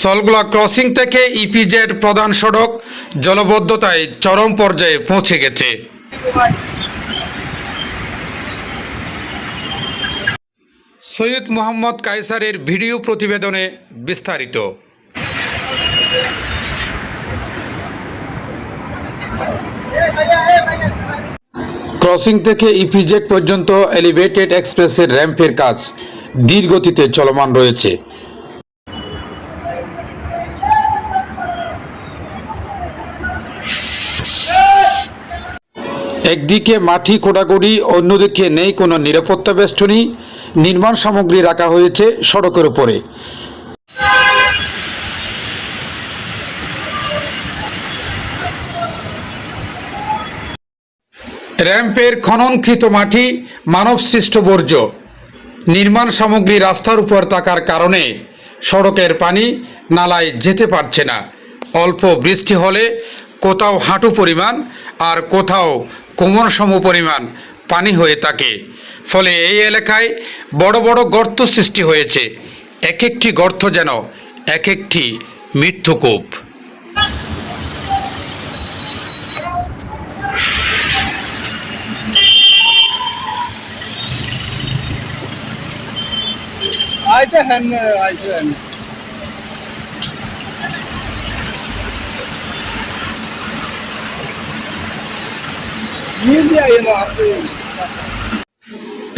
সলগোলা crossing থেকে EPZ প্রধান সড়ক জলবদ্ধতায় চরম পর্যায়ে পৌঁছে গেছে। সৈয়দ মোহাম্মদ কায়সারের ভিডিও প্রতিবেদনে বিস্তারিত। ক্রসিং থেকে ইপিজেড পর্যন্ত এলিভেটেড এক্সপ্রেসের র্যাম্পের কাজ ধীর গতিতে চলমান রয়েছে। একদিকে মাটি খোঁড়াখুড়ি, অন্যদিকে নেই কোনো নিরাপত্তা বেষ্টনী। নির্মাণ সামগ্রী রাখা হয়েছে সড়কের উপরে। র্যাম্পের খননকৃত মাটি মানবসৃষ্ট বর্জ্য। নির্মাণ সামগ্রী রাস্তার উপর থাকার কারণে সড়কের পানি নালায় যেতে পারছে না। অল্প বৃষ্টি হলে কোথাও হাঁটু পরিমাণ আর কোথাও কোমর সম পরিমাণ পানি হয়ে থাকে। ফলে এই এলাকায় বড় বড় গর্ত সৃষ্টি হয়েছে। এক একটি গর্ত যেন এক একটি মৃত্যুকূপ।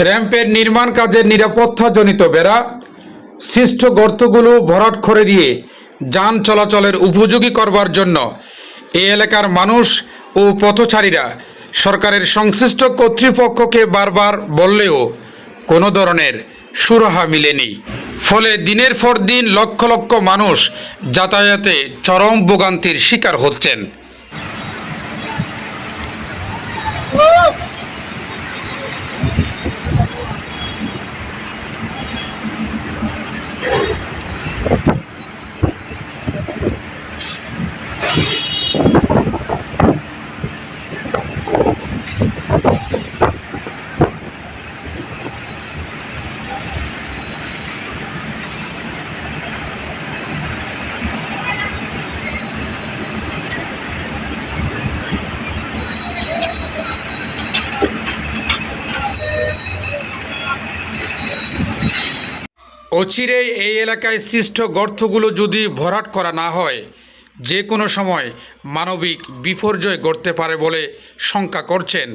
র্যাম্পের নির্মাণ কাজের নিরাপত্তাজনিত বেড়া সৃষ্ট গর্তগুলো ভরাট করে দিয়ে যান চলাচলের উপযোগী করবার জন্য এই এলাকার মানুষ ও পথচারীরা সরকারের সংশ্লিষ্ট কর্তৃপক্ষকে বারবার বললেও কোনো ধরনের সুরাহা মিলেনি। ফলে দিনের পর দিন লক্ষ লক্ষ মানুষ যাতায়াতে চরম ভোগান্তির শিকার হচ্ছেন। অচিরেই এই এলাকায় সৃষ্ট গর্তগুলো যদি ভরাট করা না হয়, যে কোনো সময় মানবিক বিপর্যয় ঘটতে পারে বলে শঙ্কা করছেন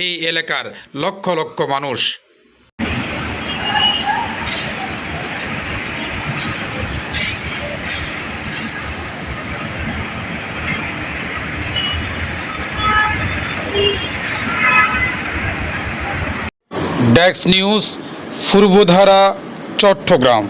এই এলাকার লক্ষ লক্ষ মানুষ। Desk news, Purbadhara, Chittagong.